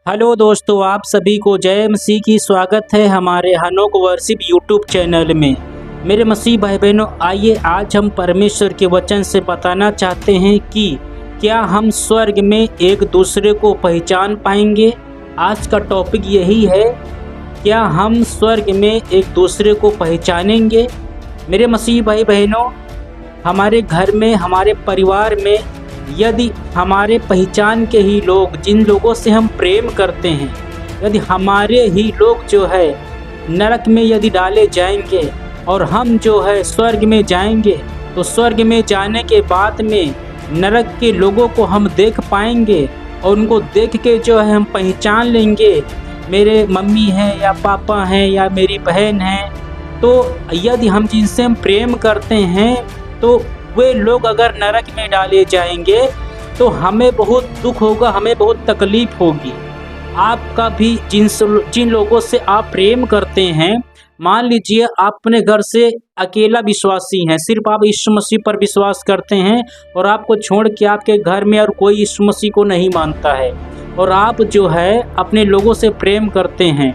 Hello दोस्तों, आप सभी को जय मसीह की स्वागत है हमारे हनोक वर्शिप यूट्यूब चैनल में। मेरे मसीह भाई बहनों, आइए आज हम परमेश्वर के वचन से बताना चाहते हैं कि क्या हम स्वर्ग में एक दूसरे को पहचान पाएंगे। आज का टॉपिक यही है, क्या हम स्वर्ग में एक दूसरे को पहचानेंगे। मेरे मसीह भाई बहनों, हमारे घर में, हमारे परिवार में यदि हमारे पहचान के ही लोग, जिन लोगों से हम प्रेम करते हैं, यदि हमारे ही लोग जो है नरक में यदि डाले जाएंगे और हम जो है स्वर्ग में जाएंगे, तो स्वर्ग में जाने के बाद में नरक के लोगों को हम देख पाएंगे और उनको देख के जो है हम पहचान लेंगे, मेरे मम्मी हैं या पापा हैं या मेरी बहन है। तो यदि हम जिनसे हम प्रेम करते हैं, तो वे लोग अगर नरक में डाले जाएंगे तो हमें बहुत दुख होगा, हमें बहुत तकलीफ होगी। आपका भी जिन लोगों से आप प्रेम करते हैं, मान लीजिए आप अपने घर से अकेला विश्वासी हैं, सिर्फ आप यीशु मसीह पर विश्वास करते हैं और आपको छोड़ के आपके घर में और कोई यीशु मसीह को नहीं मानता है, और आप जो है अपने लोगों से प्रेम करते हैं।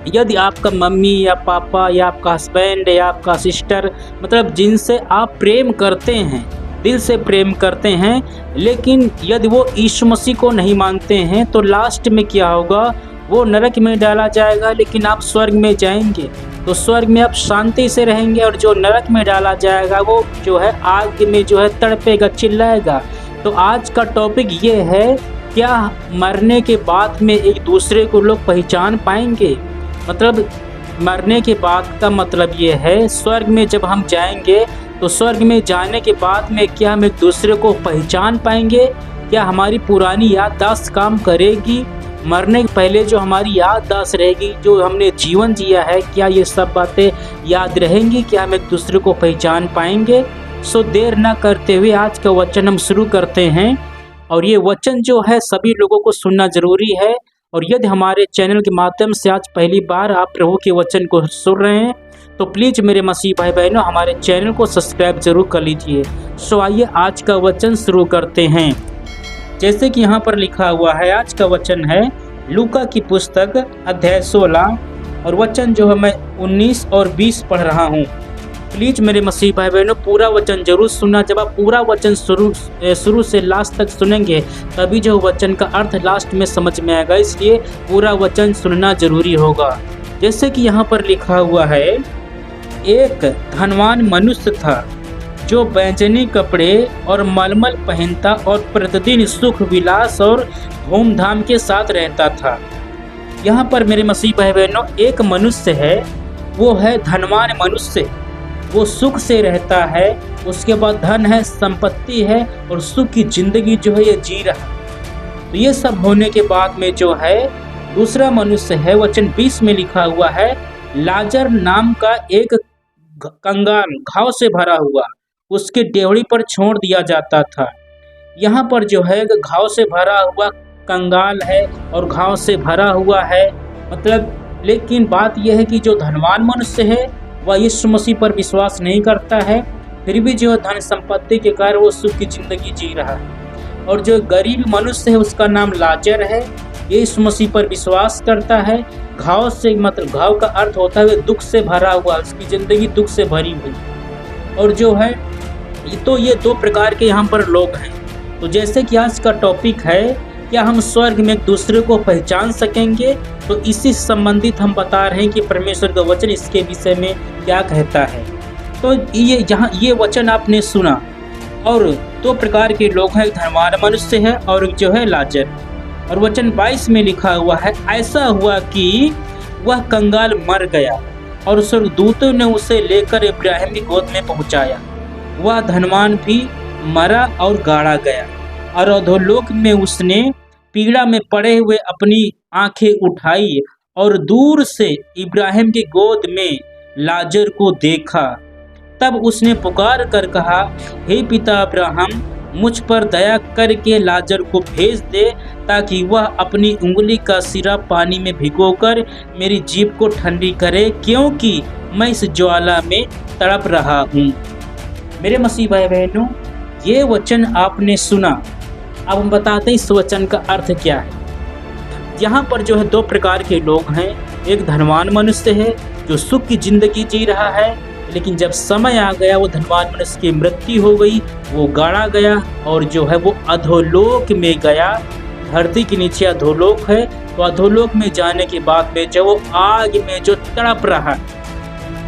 यदि आपका मम्मी या पापा या आपका हस्बैंड या आपका सिस्टर, मतलब जिनसे आप प्रेम करते हैं, दिल से प्रेम करते हैं, लेकिन यदि वो यीशु मसीह को नहीं मानते हैं, तो लास्ट में क्या होगा, वो नरक में डाला जाएगा, लेकिन आप स्वर्ग में जाएंगे। तो स्वर्ग में आप शांति से रहेंगे, और जो नरक में डाला जाएगा वो जो है आग में जो है तड़पेगा, चिल्लाएगा। तो आज का टॉपिक ये है, क्या मरने के बाद में एक दूसरे को लोग पहचान पाएंगे। मतलब मरने के बाद का मतलब ये है, स्वर्ग में जब हम जाएंगे तो स्वर्ग में जाने के बाद में क्या हम एक दूसरे को पहचान पाएंगे, क्या हमारी पुरानी याददाश्त काम करेगी, मरने के पहले जो हमारी याददाश्त रहेगी, जो हमने जीवन जिया है, क्या ये सब बातें याद रहेंगी, क्या हम एक दूसरे को पहचान पाएंगे। सो देर ना करते हुए आज का वचन हम शुरू करते हैं, और ये वचन जो है सभी लोगों को सुनना जरूरी है। और यदि हमारे चैनल के माध्यम से आज पहली बार आप प्रभु के वचन को सुन रहे हैं, तो प्लीज़ मेरे मसीह भाई बहनों, हमारे चैनल को सब्सक्राइब जरूर कर लीजिए। सो आइए आज का वचन शुरू करते हैं। जैसे कि यहाँ पर लिखा हुआ है, आज का वचन है लूका की पुस्तक अध्याय 16 और वचन जो है मैं 19 और 20 पढ़ रहा हूँ। प्लीज़ मेरे मसीह भाई बहनों, पूरा वचन जरूर सुनना। जब आप पूरा वचन शुरू से लास्ट तक सुनेंगे, तभी जो वचन का अर्थ लास्ट में समझ में आएगा, इसलिए पूरा वचन सुनना जरूरी होगा। जैसे कि यहाँ पर लिखा हुआ है, एक धनवान मनुष्य था जो बैंजनी कपड़े और मलमल पहनता और प्रतिदिन सुख विलास और धूमधाम के साथ रहता था। यहाँ पर मेरे मसीह भाई बहनों, एक मनुष्य है, वो है धनवान मनुष्य, वो सुख से रहता है, उसके बाद धन है, संपत्ति है और सुख की जिंदगी जो है ये जी रहा है। तो ये सब होने के बाद में जो है दूसरा मनुष्य है, वचन 20 में लिखा हुआ है, लाजर नाम का एक कंगाल घाव से भरा हुआ उसके डेवढ़ी पर छोड़ दिया जाता था। यहाँ पर जो है घाव से भरा हुआ कंगाल है और घाव से भरा हुआ है, मतलब, लेकिन बात यह है कि जो धनवान मनुष्य है वह यीशु मसीह पर विश्वास नहीं करता है, फिर भी जो धन संपत्ति के कारण वो सुख की जिंदगी जी रहा है। और जो गरीब मनुष्य है उसका नाम लाजर है, यीशु मसीह पर विश्वास करता है। घाव से मतलब घाव का अर्थ होता है दुख से भरा हुआ, उसकी जिंदगी दुख से भरी हुई। और जो है तो ये दो प्रकार के यहाँ पर लोग हैं। तो जैसे कि आज का टॉपिक है, क्या हम स्वर्ग में एक दूसरे को पहचान सकेंगे, तो इसी से संबंधित हम बता रहे हैं कि परमेश्वर का वचन इसके विषय में क्या कहता है। तो ये जहाँ ये वचन आपने सुना, और दो प्रकार के लोग हैं, धनवान मनुष्य है और जो है लाजर। और वचन 22 में लिखा हुआ है, ऐसा हुआ कि वह कंगाल मर गया और स्वर्गदूतों ने उसे लेकर इब्राहिम की गोद में पहुंचाया। वह धनवान भी मरा और गाड़ा गया, और अधोलोक में उसने पीड़ा में पड़े हुए अपनी आंखें उठाई और दूर से इब्राहिम की गोद में लाजर को देखा। तब उसने पुकार कर कहा, हे पिता अब्राहम, मुझ पर दया करके लाजर को भेज दे, ताकि वह अपनी उंगली का सिरा पानी में भिगोकर मेरी जीभ को ठंडी करे, क्योंकि मैं इस ज्वाला में तड़प रहा हूँ। मेरे मसीह भाई बहनों, ये वचन आपने सुना। अब हम बताते हैं इस वचन का अर्थ क्या है। यहाँ पर जो है दो प्रकार के लोग हैं। एक धनवान मनुष्य है जो सुख की जिंदगी जी रहा है, लेकिन जब समय आ गया वो धनवान मनुष्य की मृत्यु हो गई, वो गाड़ा गया और जो है वो अधोलोक में गया। धरती के नीचे अधोलोक है, तो अधोलोक में जाने के बाद में जब वो आग में जो तड़प रहा है,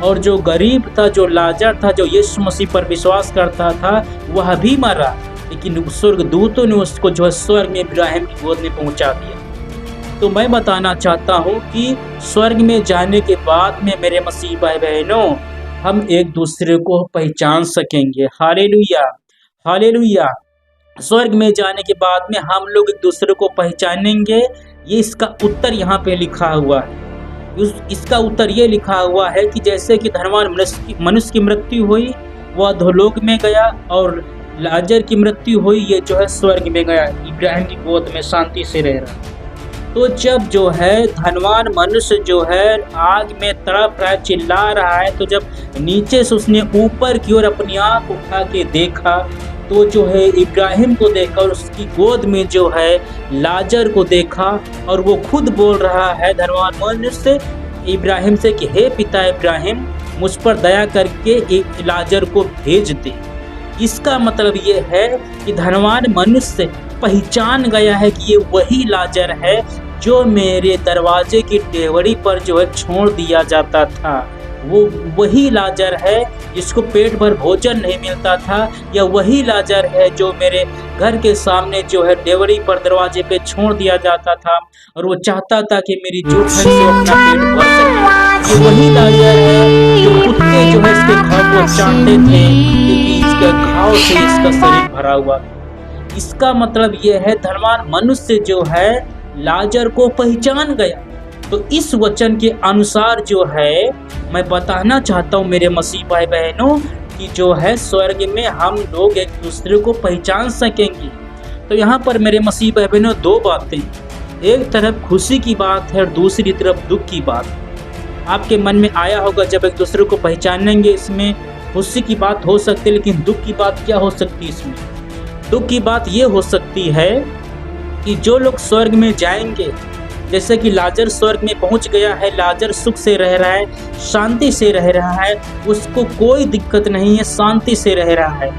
और जो गरीब था, जो लाजर था, जो यीशु मसीह पर विश्वास करता था, वह भी मरा, लेकिन स्वर्गदूतों ने उसको जो है स्वर्ग में इब्राहिम की गोद में पहुंचा दिया। तो मैं बताना चाहता हूँ कि स्वर्ग में जाने के बाद में मेरे मसीह भाई बहनों, हम एक दूसरे को पहचान सकेंगे। Hallelujah, hallelujah. स्वर्ग में जाने के बाद में हम लोग एक दूसरे को पहचानेंगे। ये इसका उत्तर यहाँ पे लिखा हुआ है। इसका उत्तर ये लिखा हुआ है कि जैसे कि धनवान मनुष्य की मृत्यु हुई, वह अधोलोक में गया, और लाजर की मृत्यु हुई, ये जो है स्वर्ग में गया, इब्राहिम की गोद में शांति से रह रहा। तो जब जो है धनवान मनुष्य जो है आग में तड़प रहा है, चिल्ला रहा है, तो जब नीचे से उसने ऊपर की ओर अपनी आँख उठा के देखा, तो जो है इब्राहिम को देखा और उसकी गोद में जो है लाजर को देखा, और वो खुद बोल रहा है धनवान मनुष्य इब्राहिम से कि हे पिता इब्राहिम, मुझ पर दया करके एक लाजर को भेज दे। इसका मतलब ये है कि धनवान मनुष्य पहचान गया है कि ये वही लाजर है जो मेरे दरवाजे की डेवड़ी पर जो है छोड़ दिया जाता था। वो वही लाजर है जिसको पेट भर भोजन नहीं मिलता था, या वही लाजर है जो मेरे घर के सामने जो है डेवड़ी पर दरवाजे पे छोड़ दिया जाता था, और वो चाहता था कि मेरी जो से अपना पेट भर सके। ये वही लाजर है जो कुत्ते जो है इसके घाव को चाटते थे, क्योंकि इसके घाव से इसका शरीर भरा हुआ। इसका मतलब ये है धनवान मनुष्य जो है लाजर को पहचान गया। तो इस वचन के अनुसार जो है मैं बताना चाहता हूँ मेरे मसीह भाई बहनों कि जो है स्वर्ग में हम लोग एक दूसरे को पहचान सकेंगे। तो यहाँ पर मेरे मसीह भाई बहनों दो बातें, एक तरफ खुशी की बात है और दूसरी तरफ दुख की बात। आपके मन में आया होगा जब एक दूसरे को पहचानेंगे, इसमें खुशी की बात हो सकती है, लेकिन दुख की बात क्या हो सकती है? इसमें दुख की बात ये हो सकती है कि जो लोग स्वर्ग में जाएंगे, जैसे कि लाजर स्वर्ग में पहुंच गया है, लाजर सुख से रह रहा है, शांति से रह रहा है, उसको कोई दिक्कत नहीं है, शांति से रह रहा है।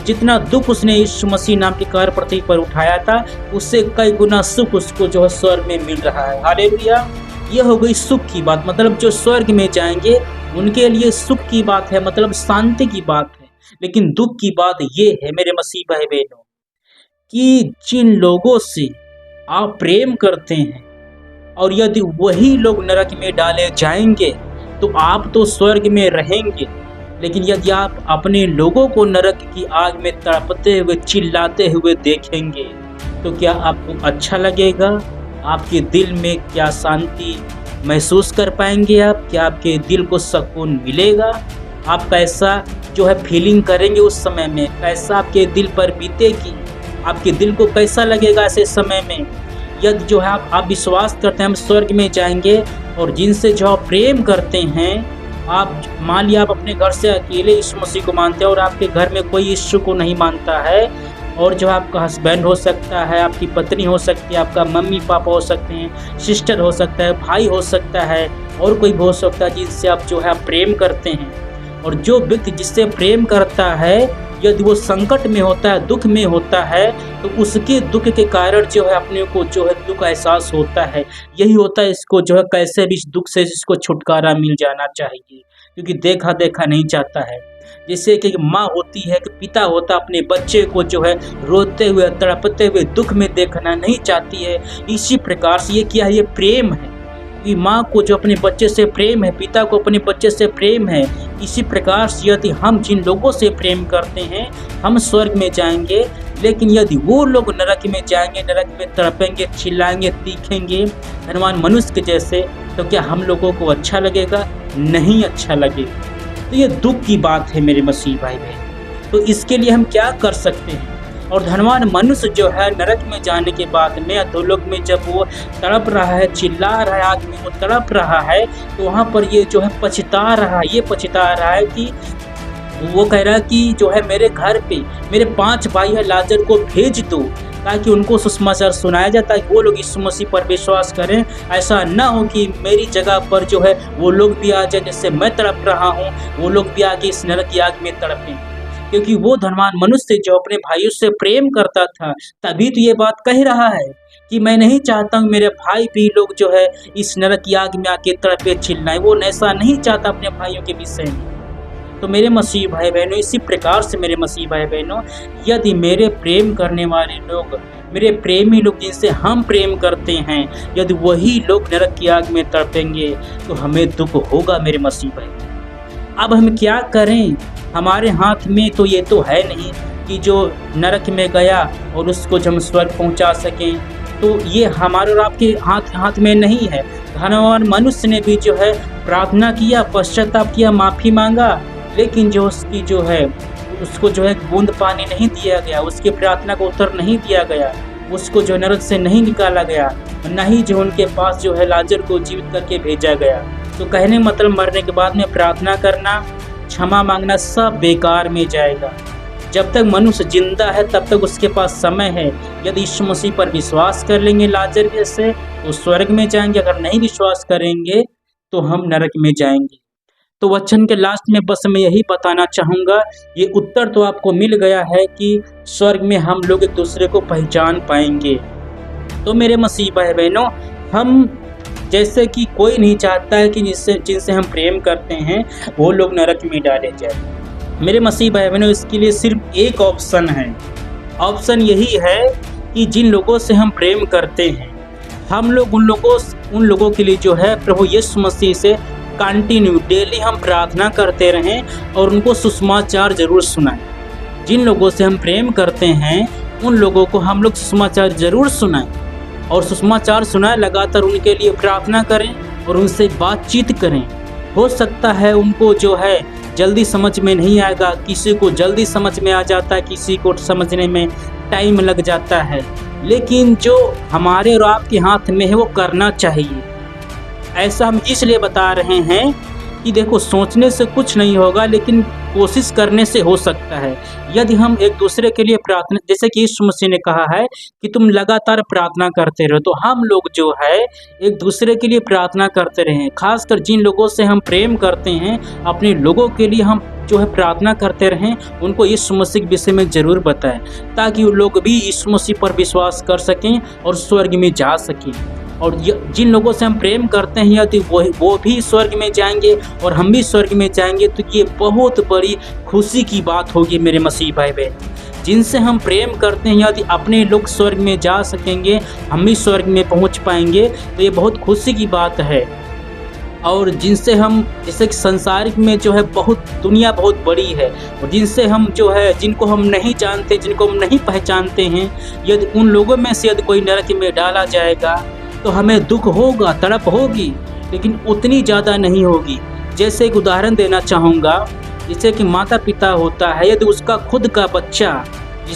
जितना दुख उसने यीशु मसीह नाम की कार पृथ्वी पर उठाया था, उससे कई गुना सुख उसको जो है स्वर्ग में मिल रहा है। हालेलुया। ये हो गई सुख की बात, मतलब जो स्वर्ग में जाएंगे उनके लिए सुख की बात है, मतलब शांति की बात है। लेकिन दुख की बात ये है मेरे मसीह भाई बहनों कि जिन लोगों से आप प्रेम करते हैं और यदि वही लोग नरक में डाले जाएंगे तो आप तो स्वर्ग में रहेंगे, लेकिन यदि आप अपने लोगों को नरक की आग में तड़पते हुए चिल्लाते हुए देखेंगे तो क्या आपको अच्छा लगेगा? आपके दिल में क्या शांति महसूस कर पाएंगे आप? क्या आपके दिल को सुकून मिलेगा? आप कैसा जो है फीलिंग करेंगे उस समय में? कैसा आपके दिल पर बीतेगी? आपके दिल को कैसा लगेगा ऐसे समय में? यदि जो है आप विश्वास करते हैं हम स्वर्ग में जाएंगे और जिनसे जो आप प्रेम करते हैं, आप मान लिया आप अपने घर से अकेले यीशु मसीह को मानते हैं और आपके घर में कोई यीशु को नहीं मानता है, और जो आपका हस्बैंड हो सकता है, आपकी पत्नी हो सकती है, आपका मम्मी पापा हो सकते हैं, सिस्टर हो सकता है, भाई हो सकता है, और कोई भी हो सकता है जिनसे आप जो है प्रेम करते हैं। और जो व्यक्ति जिससे प्रेम करता है यदि वो संकट में होता है, दुख में होता है, तो उसके दुख के कारण जो है अपने को जो है दुख एहसास होता है। यही होता है, इसको जो है कैसे भी इस दुख से इसको छुटकारा मिल जाना चाहिए, क्योंकि देखा देखा नहीं जाता है। जैसे कि माँ होती है कि पिता होता अपने बच्चे को जो है रोते हुए तड़पते हुए दुख में देखना नहीं चाहती है, इसी प्रकार से ये क्या है? ये प्रेम है कि माँ को जो अपने बच्चे से प्रेम है, पिता को अपने बच्चे से प्रेम है। इसी प्रकार से यदि हम जिन लोगों से प्रेम करते हैं हम स्वर्ग में जाएंगे, लेकिन यदि वो लोग नरक में जाएंगे, नरक में तड़पेंगे, चिल्लाएंगे, तीखेंगे धनवान मनुष्य के जैसे, तो क्या हम लोगों को अच्छा लगेगा? नहीं अच्छा लगेगा। तो ये दुख की बात है मेरे मसीह भाई बहन। तो इसके लिए हम क्या कर सकते हैं? और धनवान मनुष्य जो है नरक में जाने के बाद में अधोलोक में जब वो तड़प रहा है, चिल्ला रहा है, आग में वो तड़प रहा है, तो वहाँ पर ये जो है पछता रहा है, ये पछता रहा है कि वो कह रहा है कि जो है मेरे घर पे मेरे 5 भाई है, लाजर को भेज दो ताकि उनको सुसमाचार सुनाया जाए, ताकि वो लोग यीशु मसीह पर विश्वास करें। ऐसा ना हो कि मेरी जगह पर जो है वो लोग भी आ जाए, जैसे मैं तड़प रहा हूँ, वो लोग भी आके इस नरक की आग में तड़पें। क्योंकि वो धनवान मनुष्य जो अपने भाइयों से प्रेम करता था, तभी तो ये बात कह रहा है कि मैं नहीं चाहता हूँ मेरे भाई भी लोग जो है इस नरक की आग में आके तड़पे चिल्लाएं। वो ऐसा नहीं चाहता अपने भाइयों के विषय में। तो मेरे मसीह भाई बहनों, इसी प्रकार से मेरे मसीह भाई बहनों, यदि मेरे प्रेम करने वाले लोग, मेरे प्रेमी लोग जिनसे हम प्रेम करते हैं, यदि वही लोग नरक की आग में तड़पेंगे तो हमें दुख होगा मेरे मसीह भाई। अब हम क्या करें? हमारे हाथ में तो ये तो है नहीं कि जो नरक में गया और उसको जब हम स्वर्ग पहुंचा सकें, तो ये हमारे और आपके हाथ में नहीं है। धनवान मनुष्य ने भी जो है प्रार्थना किया, पश्चाताप किया, माफ़ी मांगा, लेकिन जो उसकी जो है उसको जो है बूंद पानी नहीं दिया गया, उसकी प्रार्थना को उत्तर नहीं दिया गया, उसको जो नरक से नहीं निकाला गया, न ही जो उनके पास जो है लाजर को जीवित करके भेजा गया। तो कहने मतलब मरने के बाद में प्रार्थना करना, क्षमा मांगना सब बेकार में जाएगा। जब तक मनुष्य जिंदा है तब तक उसके पास समय है। यदि यीशु मसीह पर विश्वास कर लेंगे लाजर जैसे तो स्वर्ग में जाएंगे, अगर नहीं विश्वास करेंगे तो हम नरक में जाएंगे। तो वचन के लास्ट में बस मैं यही बताना चाहूँगा, ये उत्तर तो आपको मिल गया है कि स्वर्ग में हम लोग एक दूसरे को पहचान पाएंगे। तो मेरे मसीह भाई बहनों, हम जैसे कि कोई नहीं चाहता है कि जिनसे हम प्रेम करते हैं वो लोग नरक में डाले जाए। मेरे मसीह भाई बहनों, इसके लिए सिर्फ एक ऑप्शन है। ऑप्शन यही है कि जिन लोगों से हम प्रेम करते हैं, हम लोग उन लोगों के लिए जो है प्रभु यीशु मसीह से कंटिन्यू डेली हम प्रार्थना करते रहें और उनको सुसमाचार जरूर सुनाएं। जिन लोगों से हम प्रेम करते हैं उन लोगों को हम लोग सुसमाचार जरूर सुनाएं और सुसमाचार सुनाएं, लगातार उनके लिए प्रार्थना करें और उनसे बातचीत करें। हो सकता है उनको जो है जल्दी समझ में नहीं आएगा, किसी को जल्दी समझ में आ जाता है, किसी को समझने में टाइम लग जाता है, लेकिन जो हमारे और आपके हाथ में है वो करना चाहिए। ऐसा हम इसलिए बता रहे हैं कि देखो, सोचने से कुछ नहीं होगा, लेकिन कोशिश करने से हो सकता है। यदि हम एक दूसरे के लिए प्रार्थना, जैसे कि यीशु मसीह ने कहा है कि तुम लगातार प्रार्थना करते रहो, तो हम लोग जो है एक दूसरे के लिए प्रार्थना करते रहें। खासकर जिन लोगों से हम प्रेम करते हैं, अपने लोगों के लिए हम जो है प्रार्थना करते रहें, उनको यीशु मसीह के विषय में ज़रूर बताएं, ताकि वो लोग भी यीशु मसीह पर विश्वास कर सकें और स्वर्ग में जा सकें। और जिन लोगों से हम प्रेम करते हैं यदि वो भी स्वर्ग में जाएंगे और हम भी स्वर्ग में जाएंगे, तो ये बहुत बड़ी खुशी की बात होगी मेरे मसीह भाई बहन। जिनसे हम प्रेम करते हैं यदि अपने लोग स्वर्ग में जा सकेंगे, हम भी स्वर्ग में पहुंच पाएंगे, तो ये बहुत खुशी की बात है। और जिनसे हम, जैसे कि संसारिक में जो है दुनिया बहुत बड़ी है, और जिनसे हम जो है जिनको हम नहीं जानते, जिनको हम नहीं पहचानते हैं, यदि उन लोगों में से यदि कोई नरक में डाला जाएगा तो हमें दुख होगा, तड़प होगी, लेकिन उतनी ज़्यादा नहीं होगी। जैसे एक उदाहरण देना चाहूँगा, जैसे कि माता पिता होता है, यदि उसका खुद का बच्चा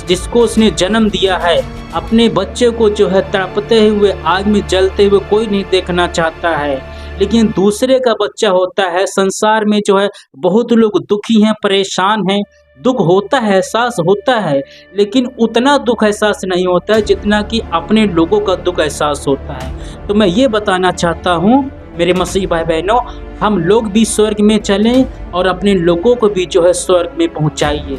जिसको उसने जन्म दिया है, अपने बच्चे को जो है तड़पते हुए, आग में जलते हुए कोई नहीं देखना चाहता है, लेकिन दूसरे का बच्चा होता है, संसार में जो है बहुत लोग दुखी हैं, परेशान हैं, दुख होता है, एहसास होता है, लेकिन उतना दुख एहसास नहीं होता है जितना कि अपने लोगों का दुख एहसास होता है। तो मैं ये बताना चाहता हूँ मेरे मसीह भाई बहनों, हम लोग भी स्वर्ग में चलें और अपने लोगों को भी जो है स्वर्ग में पहुँचाइए।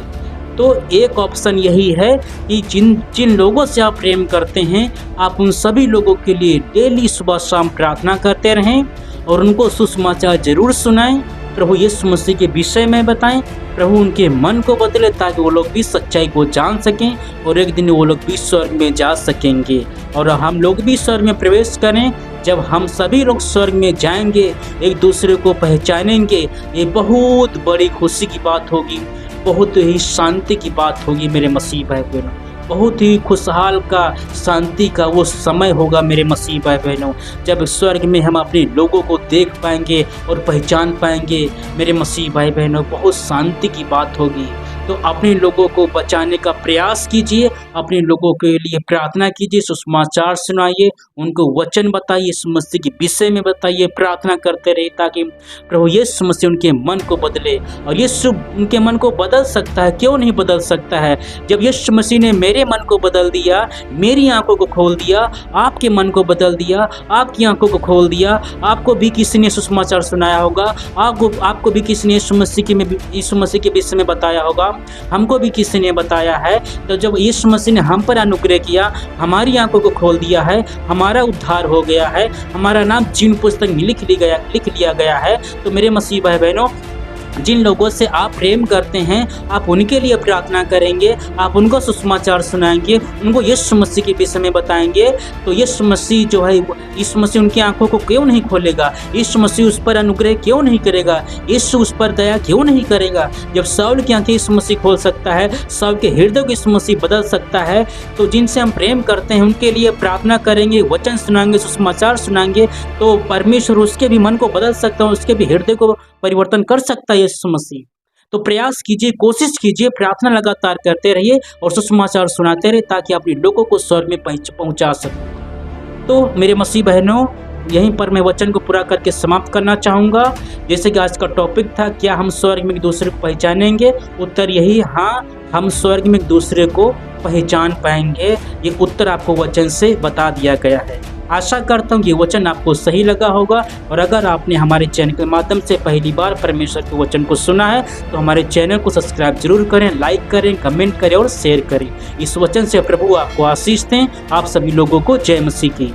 तो एक ऑप्शन यही है कि जिन लोगों से आप प्रेम करते हैं, आप उन सभी लोगों के लिए डेली सुबह शाम प्रार्थना करते रहें और उनको सुसमाचार जरूर सुनाएं, प्रभु यीशु मसीह के विषय में बताएं, प्रभु उनके मन को बदले, ताकि वो लोग भी सच्चाई को जान सकें और एक दिन वो लोग भी स्वर्ग में जा सकेंगे और हम लोग भी स्वर्ग में प्रवेश करें। जब हम सभी लोग स्वर्ग में जाएंगे, एक दूसरे को पहचानेंगे, ये बहुत बड़ी खुशी की बात होगी, बहुत ही शांति की बात होगी मेरे मसीह भाई बहनों। बहुत ही खुशहाल का, शांति का वो समय होगा मेरे मसीह भाई बहनों, जब स्वर्ग में हम अपने लोगों को देख पाएंगे और पहचान पाएंगे मेरे मसीह भाई बहनों। बहुत शांति की बात होगी। तो अपने लोगों को बचाने का प्रयास कीजिए, अपने लोगों के लिए प्रार्थना कीजिए, सुसमाचार सुनाइए, उनको वचन बताइए, यीशु मसीह के विषय में बताइए, प्रार्थना करते रहिए ताकि प्रभु यीशु मसीह उनके मन को बदले। और यीशु उनके मन को बदल सकता है, क्यों नहीं बदल सकता है। जब यीशु मसीह ने मेरे मन को बदल दिया, मेरी आंखों को खोल दिया, आपके मन को बदल दिया, आपकी आंखों को खोल दिया, आपको भी किसी ने सुसमाचार सुनाया होगा, आपको भी किसी ने यीशु मसीह के विषय में बताया होगा, हमको भी किसी ने बताया है। तो जब यीशु मसीह ने हम पर अनुग्रह किया, हमारी आंखों को खोल दिया है, हमारा उद्धार हो गया है, हमारा नाम जीवन पुस्तक में लिख लिया गया है। तो मेरे मसीह भाई बहनों, जिन लोगों से आप प्रेम करते हैं, आप उनके लिए प्रार्थना करेंगे, आप उनको सुसमाचार सुनाएंगे, उनको यीशु मसीह के विषय में बताएंगे, तो यीशु मसीह जो है, यीशु मसीह उनकी आंखों को क्यों नहीं खोलेगा, यीशु मसीह उस पर अनुग्रह क्यों नहीं करेगा, यीशु उस पर दया क्यों नहीं करेगा। जब साउल की आंखें यीशु मसीह खोल सकता है, साउल के हृदय को यीशु मसीह बदल सकता है, तो जिनसे हम प्रेम करते हैं उनके लिए प्रार्थना करेंगे, वचन सुनाएंगे, सुसमाचार सुनाएंगे, तो परमेश्वर उसके भी मन को बदल सकता है, उसके भी हृदय को परिवर्तन कर सकता है यीशु मसीह। तो प्रयास कीजिए, कोशिश कीजिए, प्रार्थना लगातार करते रहिए और सुसमाचार सुनाते रहिए ताकि अपने लोगों को स्वर्ग में पहुंचा सकें। तो मेरे मसीह बहनों, यहीं पर मैं वचन को पूरा करके समाप्त करना चाहूँगा। जैसे कि आज का टॉपिक था, क्या हम स्वर्ग में एक दूसरे को पहचानेंगे? उत्तर यही, हाँ, हम स्वर्ग में एक दूसरे को पहचान पाएंगे। ये उत्तर आपको वचन से बता दिया गया है। आशा करता हूँ ये वचन आपको सही लगा होगा, और अगर आपने हमारे चैनल के माध्यम से पहली बार परमेश्वर के वचन को सुना है तो हमारे चैनल को सब्सक्राइब जरूर करें, लाइक करें, कमेंट करें और शेयर करें। इस वचन से प्रभु आपको आशीष दें। आप सभी लोगों को जय मसीह की।